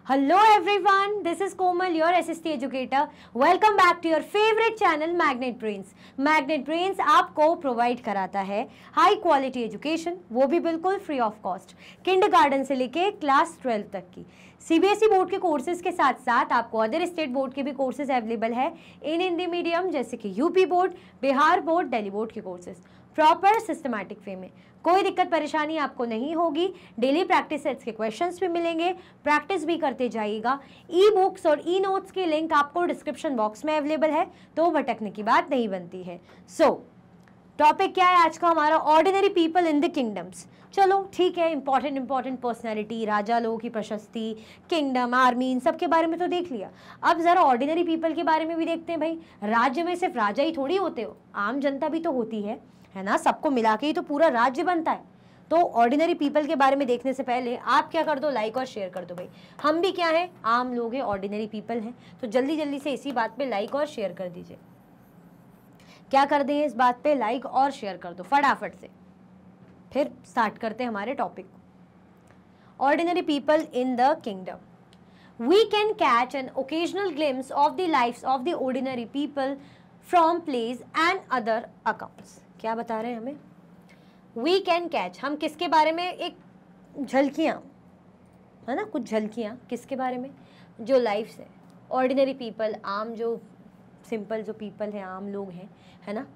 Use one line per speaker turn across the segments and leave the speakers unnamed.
Hello everyone, this is Komal, your SST educator. Welcome back to your favorite channel Magnet Brains. Magnet Brains आपको provide कराता है high quality education, वो भी बिल्कुल free of cost, kindergarten से लेके class 12 तक की। सीबीएसई बोर्ड के कोर्सेज के साथ साथ आपको अदर स्टेट बोर्ड के भी कोर्सेज अवेलेबल है इन हिंदी मीडियम, जैसे कि UP board, Bihar board, Delhi board के कोर्सेज प्रॉपर सिस्टमैटिक वे में। कोई दिक्कत परेशानी आपको नहीं होगी। डेली प्रैक्टिस सेट्स के क्वेश्चंस भी मिलेंगे, प्रैक्टिस भी करते जाइएगा। ई बुक्स और ई नोट्स की लिंक आपको डिस्क्रिप्शन बॉक्स में अवेलेबल है, तो भटकने की बात नहीं बनती है। टॉपिक क्या है आज का हमारा? Ordinary people in the kingdoms. चलो ठीक है, इंपॉर्टेंट पर्सनैलिटी, राजा लोगों की प्रशस्ति, किंगडम, आर्मी, इन सब के बारे में तो देख लिया। अब जरा ऑर्डिनरी पीपल के बारे में भी देखते हैं। भाई, राज्य में सिर्फ राजा ही थोड़ी होते हो, आम जनता भी तो होती है ना। सबको मिला के ही तो पूरा राज्य बनता है। तो ऑर्डिनरी पीपल के बारे में देखने से पहले आप क्या कर दो, लाइक और शेयर कर दो। भाई, हम भी क्या है, आम लोग हैं, ऑर्डिनरी पीपल हैं, तो जल्दी जल्दी से इसी बात पे लाइक और शेयर कर दीजिए। क्या कर दें, इस बात पे लाइक और शेयर कर दो फटाफट से। फिर स्टार्ट करते हैं हमारे टॉपिक को। Ordinary people in the kingdom. We can catch an occasional glimpse of the lifes of the ordinary people from plays and other accounts. क्या बता रहे हैं हमें? वी कैन कैच, हम किसके बारे में, एक झलकियाँ है ना, कुछ झलकियाँ किसके बारे में, जो लाइफ्स है ऑर्डिनरी पीपल, आम जो सिंपल जो पीपल हैं, आम लोग हैं, है ना,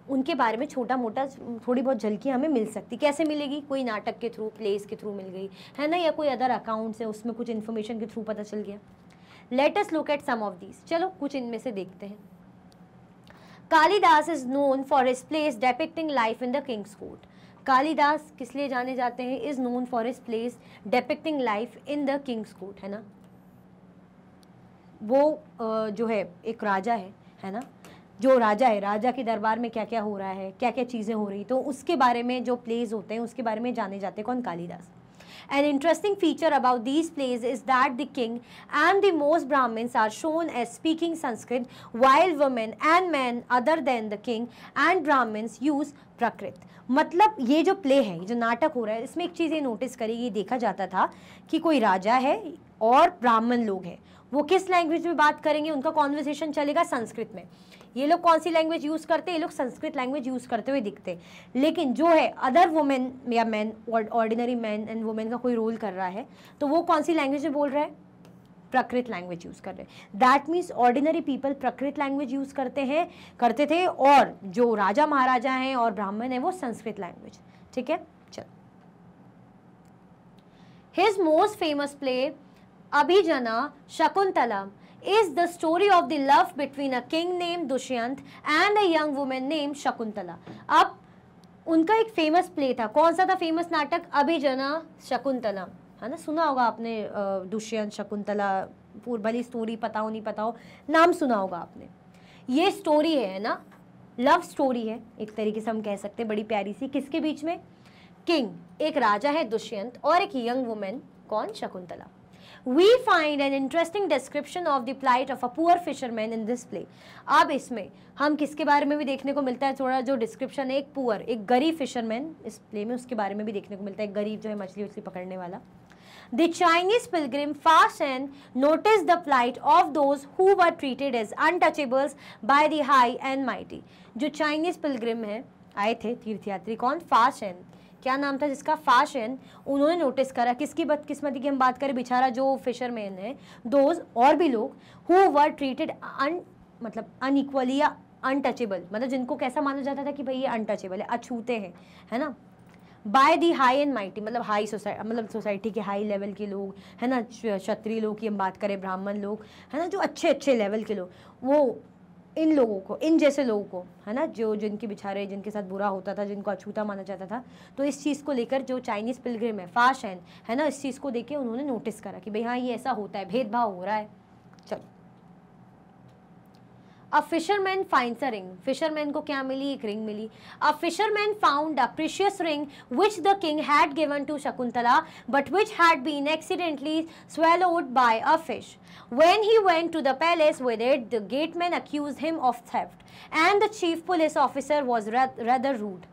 उनके बारे में छोटा मोटा थोड़ी बहुत झलकियाँ हमें मिल सकती। कैसे मिलेगी? कोई नाटक के थ्रू, प्लेस के थ्रू मिल गई है ना, या कोई अदर अकाउंट्स है उसमें कुछ इन्फॉर्मेशन के थ्रू पता चल गया। Let us look at some of these. चलो कुछ इनमें से देखते हैं। Kalidas is known for his plays depicting life in the king's court. Kalidas किस लिए जाने जाते हैं? Is known for his plays depicting life in the king's court, है ना। वो जो है एक राजा है ना, जो राजा है, राजा के दरबार में क्या क्या हो रहा है, क्या क्या चीज़ें हो रही, तो उसके बारे में जो प्लेस होते हैं उसके बारे में जाने जाते हैं। कौन? Kalidas. An interesting feature about these plays is that the king and the most Brahmins are shown as speaking Sanskrit, while women and men other than the king and Brahmins use Prakrit. मतलब ये जो play है, ये जो नाटक हो रहा है, इसमें एक चीज़ ये नोटिस करी, ये देखा जाता था कि कोई राजा है और ब्राह्मण लोग हैं, वो किस लैंग्वेज में बात करेंगे, उनका कॉन्वर्सेशन चलेगा संस्कृत में। ये लोग कौन सी लैंग्वेज यूज़ करते हैं? ये लोग संस्कृत लैंग्वेज यूज़ करते हुए दिखते। लेकिन जो है अदर वुमेन या man, ordinary man and women का कोई रोल कर रहा है, तो वो कौन सी लैंग्वेज में बोल रहा है? प्राकृत लैंग्वेज यूज़ कर रहे हैं। That means ordinary people Prakrit language use करते थे, और जो राजा महाराजा हैं और ब्राह्मण हैं वो संस्कृत लैंग्वेज। ठीक है, चलो। His most famous play Abhijnana Shakuntala is the story of the love between a king named Dushyant and a young woman named Shakuntala. अब उनका एक फेमस प्ले था, कौन सा था फेमस नाटक? अभिजना शकुंतला, है ना। सुना होगा आपने, दुष्यंत शकुंतला, भली स्टोरी पता हो नहीं पता हो, नाम सुना होगा आपने। ये स्टोरी है ना, लव स्टोरी है एक तरीके से हम कह सकते हैं, बड़ी प्यारी सी। किसके बीच में? किंग, एक राजा है दुष्यंत, और एक यंग वुमेन, कौन? Shakuntala. We find an interesting description of the plight of a poor fisherman in this play. अब इसमें हम किसके बारे में भी देखने को मिलता है? थोड़ा जो डिस्क्रिप्शन है, एक पुअर, एक गरीब फिशरमैन इस प्ले में, उसके बारे में भी देखने को मिलता है। गरीब जो है मछली उछली पकड़ने वाला। The Chinese pilgrim Faxian noticed the plight of those who were treated as untouchables by the high and mighty. जो चाइनीज पिलग्रिम है, आए थे तीर्थयात्री, कौन? फाशियन। क्या नाम था जिसका? फाशियन। उन्होंने नोटिस करा, किसकी बदकिस्मती की हम बात करें, बेचारा जो फिशरमैन है, दोज और भी लोग, हु वर ट्रीटेड मतलब अनइक्वली या अनटचेबल, मतलब जिनको कैसा माना जाता था कि भाई ये अनटचेबल है, अछूते हैं, है ना, by the high and mighty, मतलब हाई सोसाइटी, मतलब सोसाइटी के हाई लेवल के लोग, है ना, क्षत्रिय लोग की हम बात करें, ब्राह्मण लोग, है ना, जो अच्छे अच्छे लेवल के लोग, वो इन लोगों को, इन जैसे लोगों को, है ना, जो जिनके बेचारे, जिनके साथ बुरा होता था, जिनको अछूता माना जाता था, तो इस चीज़ को लेकर जो चाइनीज़ पिलग्रिम है फाशियन, है ना, इस चीज़ को देख के उन्होंने नोटिस करा कि भाई हाँ ये ऐसा होता है, भेदभाव हो रहा है। चलो। A fisherman finds a ring. Fisherman को क्या मिली? एक रिंग मिली। A fisherman found a precious ring which the king had given to Shakuntala, but which had been accidentally swallowed by a fish. When he went to the palace with it, the gateman accused him of theft, and the chief police officer was rather rude.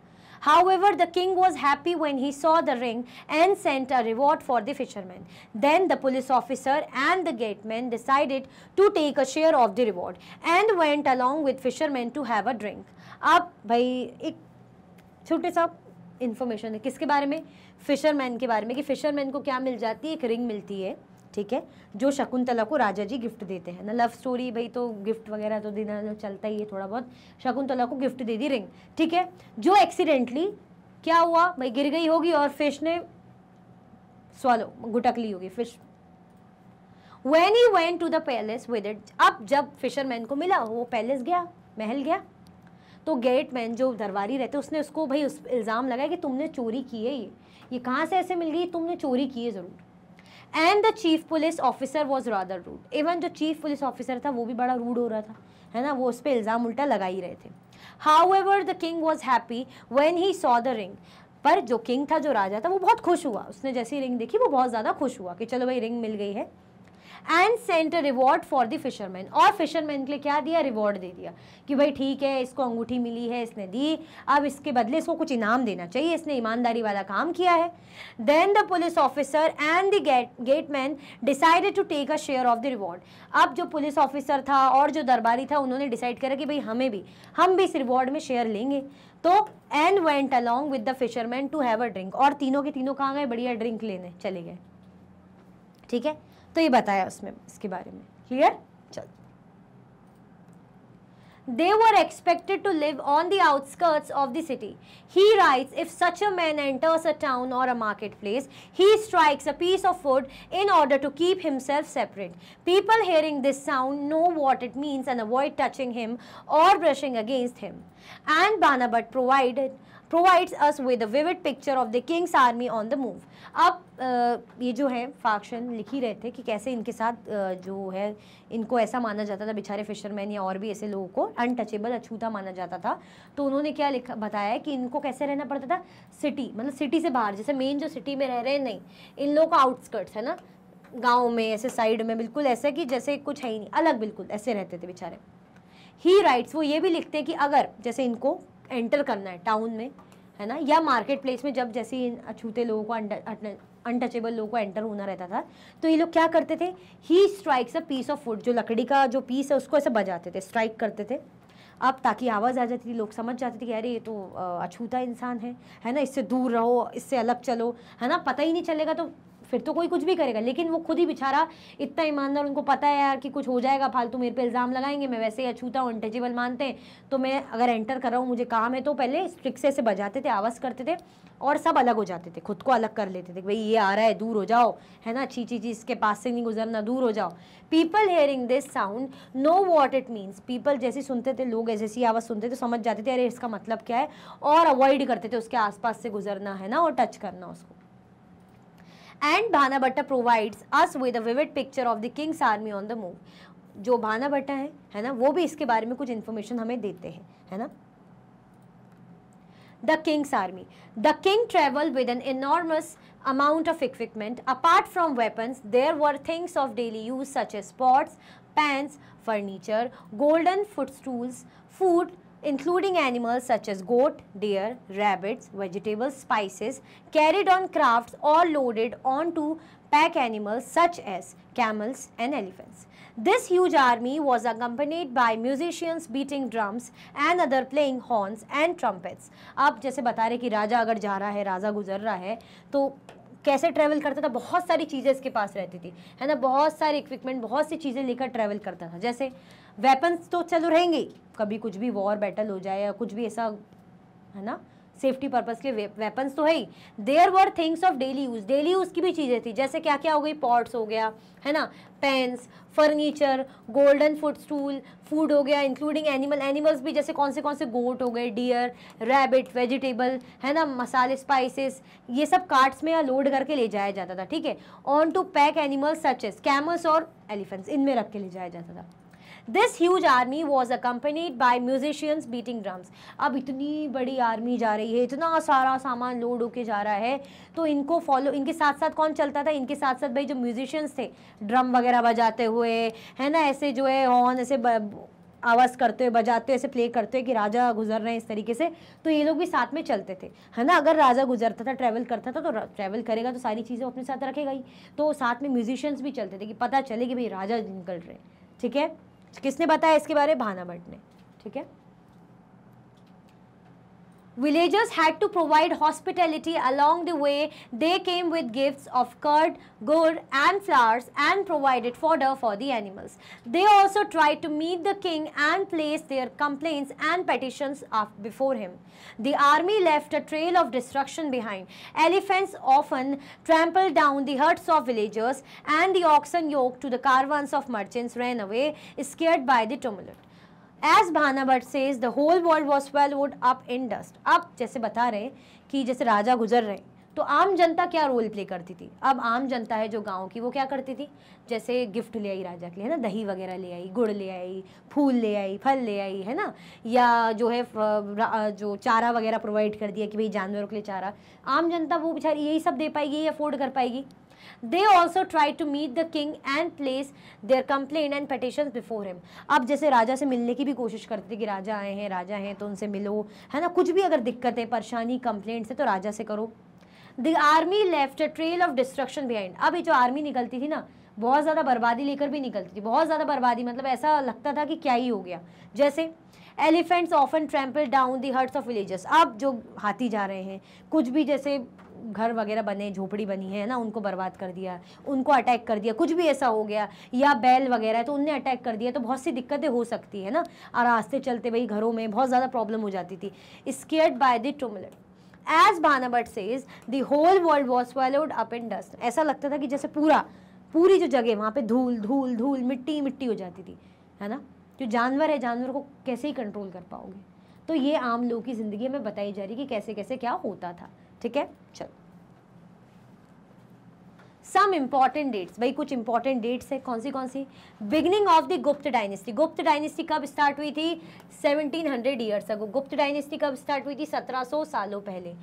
However, the king was happy when he saw the ring and sent a reward for the fisherman. Then the police officer and the gateman decided to take a share of the reward and went along with fishermen to have a drink. अब भाई एक छोटे सा information है किसके बारे में, fisherman के बारे में, कि फिशरमैन को क्या मिल जाती है, एक रिंग मिलती है, ठीक है, जो शकुंतला को राजा जी गिफ्ट देते हैं ना। लव स्टोरी भाई तो गिफ्ट वगैरह तो देना चलता ही है थोड़ा बहुत। शकुंतला को गिफ्ट दे दी रिंग, ठीक है, जो एक्सीडेंटली क्या हुआ भाई, गिर गई होगी और फिश ने स्वालो गुटक ली होगी fish. When he went to the palace with it, अब जब फिशरमैन को मिला वो पैलेस गया, महल गया, तो गेटमैन जो दरबारी रहते उसने उसको भाई उस इल्ज़ाम लगाया कि तुमने चोरी की है, ये कहाँ से ऐसे मिल गई, तुमने चोरी की है ज़रूर। And the chief police officer was rather rude, even जो चीफ पुलिस ऑफिसर था वो भी बड़ा रूड हो रहा था, है ना, वो उस पर इल्ज़ाम उल्टा लगा ही रहे थे। However the king was happy when he saw the ring, पर जो किंग था, जो राजा था, वो बहुत खुश हुआ, उसने जैसी रिंग देखी वो बहुत ज़्यादा खुश हुआ कि चलो भाई रिंग मिल गई है। And sent a reward for the fisherman, और फिशरमैन के लिए क्या दिया, रिवॉर्ड दे दिया कि भाई ठीक है, इसको अंगूठी मिली है, इसने दी, अब इसके बदले इसको कुछ इनाम देना चाहिए, इसने ईमानदारी वाला काम किया है। Then the police officer and the gateman decided to take a share of the reward, अब जो पुलिस ऑफिसर था और जो दरबारी था उन्होंने डिसाइड करा कि भाई हम भी इस रिवॉर्ड में शेयर लेंगे। तो and went along with the fisherman to have a drink, और तीनों के तीनों कहाँ गए, बढ़िया ड्रिंक लेने चले गए, ठीक है। तो ये बताया उसमें इसके बारे में, क्लियर। चल, they were expected to live on the outskirts of the city. He writes, if such a man enters a town or a marketplace, he strikes a piece of wood in order to keep himself separate. People hearing this sound know what it means and avoid touching him or brushing against him. And Barnabas provides us with a vivid picture of the king's army on the move. अब ये जो है फाक्शन लिख ही रहे थे कि कैसे इनके साथ जो है इनको ऐसा माना जाता था, बेचारे फिशरमैन या और भी ऐसे लोगों को अनटचेबल, अछूता माना जाता था। तो उन्होंने क्या लिखा, बताया कि इनको कैसे रहना पड़ता था, सिटी मतलब सिटी से बाहर, जैसे मेन जो सिटी में रह रहे हैं नहीं, इन लोगों का आउटस्कर्ट्स है ना, गाँव में ऐसे साइड में, बिल्कुल ऐसे कि जैसे कुछ है ही नहीं, अलग बिल्कुल ऐसे रहते थे बेचारे। ही राइट्स, वो ये भी लिखते हैं कि अगर जैसे इनको एंटर करना है टाउन में, है ना, या मार्केट प्लेस में, जब जैसे अछूते लोगों को अनटचेबल लोगों को एंटर होना रहता था, तो ये लोग क्या करते थे, he strikes a piece of wood, जो लकड़ी का जो पीस है उसको ऐसे बजाते थे, स्ट्राइक करते थे। अब ताकि आवाज़ आ जाती थी, लोग समझ जाते थे कि अरे ये तो अछूता इंसान है ना, इससे दूर रहो, इससे अलग चलो, है ना, पता ही नहीं चलेगा तो फिर तो कोई कुछ भी करेगा। लेकिन वो खुद ही बेचारा इतना ईमानदार, उनको पता है यार कि कुछ हो जाएगा, फालतू मेरे पे इल्ज़ाम लगाएंगे, मैं वैसे ही अछूता हूँ, अनटचेबल मानते हैं, तो मैं अगर एंटर कर रहा हूँ, मुझे काम है, तो पहले स्ट्रिक से बजाते थे, आवाज़ करते थे और सब अलग हो जाते थे, खुद को अलग कर लेते थे, भाई ये आ रहा है, दूर हो जाओ, है ना, छी इसके पास से नहीं गुजरना, दूर हो जाओ। People hearing this sound know what it means, people जैसे सुनते थे, लोग ऐसी आवाज़ सुनते थे, समझ जाते थे अरे इसका मतलब क्या है, और अवॉइड करते थे उसके आसपास से गुजरना, है ना, और टच करना उसको। And Bhanabhatta provides us with a vivid picture of the king's army on the move. जो भानाभट्टा है ना, वो भी इसके बारे में कुछ इन्फॉर्मेशन हमें देते हैं, है ना। The king's army. The king traveled with an enormous amount of equipment. Apart from weapons, there were things of daily use such as pots, pans, furniture, golden footstools, food, including animals such as goat, deer, rabbits, vegetables, spices, carried on crafts or loaded onto pack animals such as camels and elephants. This huge army was accompanied by musicians beating drums and other playing horns and trumpets. अब जैसे बता रहे कि राजा अगर जा रहा है, राजा गुजर रहा है, तो कैसे ट्रैवल करता था, बहुत सारी चीज़ें इसके पास रहती थी, है ना, बहुत सारे इक्विपमेंट, बहुत सी चीज़ें लेकर ट्रैवल करता था। जैसे वेपन्स तो चलो रहेंगे ही, कभी कुछ भी वॉर बैटल हो जाए या कुछ भी ऐसा, है ना, सेफ्टी पर्पस के वेपन्स तो है ही। There were things of daily use की भी चीज़ें थी, जैसे क्या क्या हो गई, पॉट्स हो गया, है ना, पेन्स, फर्नीचर, गोल्डन फुटस्टूल, फूड हो गया, इंक्लूडिंग एनिमल्स भी, जैसे कौन से गोट हो गए, डियर, रैबिट, वेजिटेबल, है ना, मसाले, स्पाइसेस, ये सब कार्ट्स में या लोड करके ले जाया जाता था, ठीक है। On to pack animals such as camels और एलिफेंट्स, इनमें रख के ले जाया जाता था। This huge army was accompanied by musicians beating drums. अब इतनी बड़ी आर्मी जा रही है, इतना सारा सामान लोड होके जा रहा है, तो इनको फॉलो, इनके साथ साथ कौन चलता था, इनके साथ साथ भाई जो म्यूजिशियंस थे, ड्रम वगैरह बजाते हुए, है ना, ऐसे जो है हॉर्न ऐसे आवाज़ करते हुए, बजाते हुए, ऐसे प्ले करते हुए कि राजा गुजर रहे हैं इस तरीके से, तो ये लोग भी साथ में चलते थे, है ना। अगर राजा गुजरता था, ट्रैवल करता था, तो ट्रैवल करेगा तो सारी चीज़ें अपने साथ रखेगा ही, तो साथ में म्यूजिशियंस भी चलते थे कि पता चले कि भाई राजा निकल रहे हैं, ठीक है। किसने बताया इसके बारे में? भाना भट्ट ने, ठीक है। Villagers had to provide hospitality along the way. They came with gifts of curd, gur and flowers and provided fodder for the animals. They also tried to meet the king and place their complaints and petitions before him. The army left a trail of destruction behind. Elephants often trampled down the huts of villagers, and the oxen yoked to the caravans of merchants ran away, scared by the tumult. As Bhana Bhatt says, the whole world was swallowed up in dust. अब जैसे बता रहे हैं कि जैसे राजा गुजर रहे हैं, तो आम जनता क्या रोल प्ले करती थी? अब आम जनता है जो गांव की, वो क्या करती थी? जैसे गिफ्ट ले आई राजा के लिए, है ना, दही वगैरह ले आई, गुड़ ले आई, फूल ले आई, फल ले आई, है ना, या जो है जो चारा वगैरह प्रोवाइड कर दिया कि भाई जानवरों के लिए चारा। आम जनता वो बेचारी यही सब दे पाएगी, यही अफोर्ड कर पाएगी? They also tried to meet the king and place their complaint and petitions before him. अब जैसे राजा से मिलने की भी कोशिश करते थे कि राजा आए हैं, राजा हैं तो उनसे मिलो, है ना, कुछ भी अगर दिक्कत है, परेशानी, कंप्लेंट्स है तो राजा से करो। The army left a trail of destruction behind. अब ये जो आर्मी निकलती थी ना, बहुत ज़्यादा बर्बादी लेकर भी निकलती थी, बहुत ज़्यादा बर्बादी, मतलब ऐसा लगता था कि क्या ही हो गया। जैसे elephants often trample down the huts of villages. अब जो हाथी जा रहे हैं, कुछ भी जैसे घर वगैरह बने, झोपड़ी बनी है ना, उनको बर्बाद कर दिया, उनको अटैक कर दिया, कुछ भी ऐसा हो गया, या बैल वगैरह है तो उनने अटैक कर दिया, तो बहुत सी दिक्कतें हो सकती है ना। और रास्ते चलते भाई घरों में बहुत ज़्यादा प्रॉब्लम हो जाती थी। Scared by the tumult. As Bhana Bhatt says, the whole world was swallowed up in dust. ऐसा लगता था कि जैसे पूरी जो जगह वहाँ पे धूल धूल धूल, मिट्टी मिट्टी हो जाती थी, है ना। जो जानवर है, जानवर को कैसे ही कंट्रोल कर पाओगे? तो ये आम लोगों की ज़िंदगी में बताई जा रही कि कैसे कैसे क्या होता था, ठीक है। चलो, सम इम्पॉर्टेंट डेट्स, भाई कुछ इंपॉर्टेंट डेट्स है, कौन सी? बिगिनिंग ऑफ द गुप्त डायनेस्टी। गुप्त डायनेस्टी कब स्टार्ट हुई थी? 1700 ईयर्स अगो। गुप्त डायनेस्टी कब स्टार्ट हुई थी? 1700 सालों पहले।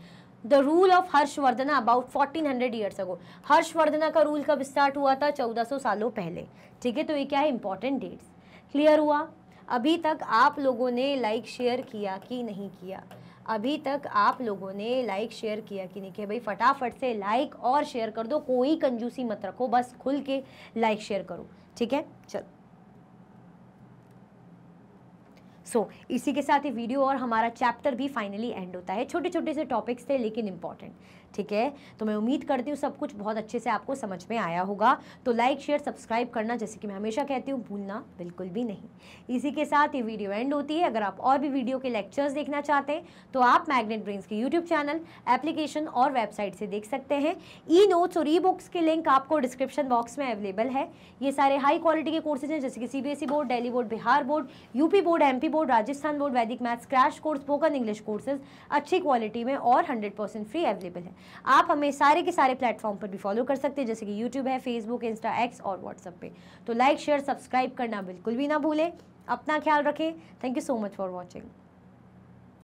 The rule of Harshavardhana about 1400 years ago. Harshavardhana का रूल कब स्टार्ट हुआ था? 1400 सालों पहले, ठीक है। तो ये क्या है? Important dates. क्लियर हुआ? अभी तक आप लोगों ने लाइक शेयर किया कि नहीं किया? अभी तक आप लोगों ने लाइक शेयर किया कि नहीं किया? भाई फटाफट से लाइक और शेयर कर दो, कोई कंजूसी मत रखो, बस खुल के लाइक शेयर करो, ठीक है। चलो, इसी के साथ ये वीडियो और हमारा चैप्टर भी फाइनली एंड होता है। छोटे छोटे से टॉपिक्स थे लेकिन इंपॉर्टेंट, ठीक है। तो मैं उम्मीद करती हूँ सब कुछ बहुत अच्छे से आपको समझ में आया होगा। तो लाइक शेयर सब्सक्राइब करना, जैसे कि मैं हमेशा कहती हूँ, भूलना बिल्कुल भी नहीं। इसी के साथ ये वीडियो एंड होती है। अगर आप और भी वीडियो के लेक्चर्स देखना चाहते हैं तो आप मैग्नेट ब्रेन्स के यूट्यूब चैनल, एप्लीकेशन और वेबसाइट से देख सकते हैं। ई नोट्स और ई बुक्स के लिंक आपको डिस्क्रिप्शन बॉक्स में अवेलेबल है। ये सारे हाई क्वालिटी के कोर्सेज हैं, जैसे कि CBSE board, Delhi board, Bihar board, UP board, MP board, Rajasthan board, Vedic maths crash course, spoken English courses अच्छी क्वालिटी में और 100% फ्री अवेलेबल है। आप हमें सारे के सारे प्लेटफॉर्म पर भी फॉलो कर सकते हैं, जैसे कि यूट्यूब है, फेसबुक, इंस्टा, एक्स और व्हाट्सएप पे। तो लाइक शेयर सब्सक्राइब करना बिल्कुल भी ना भूलें। अपना ख्याल रखें। Thank you so much for watching.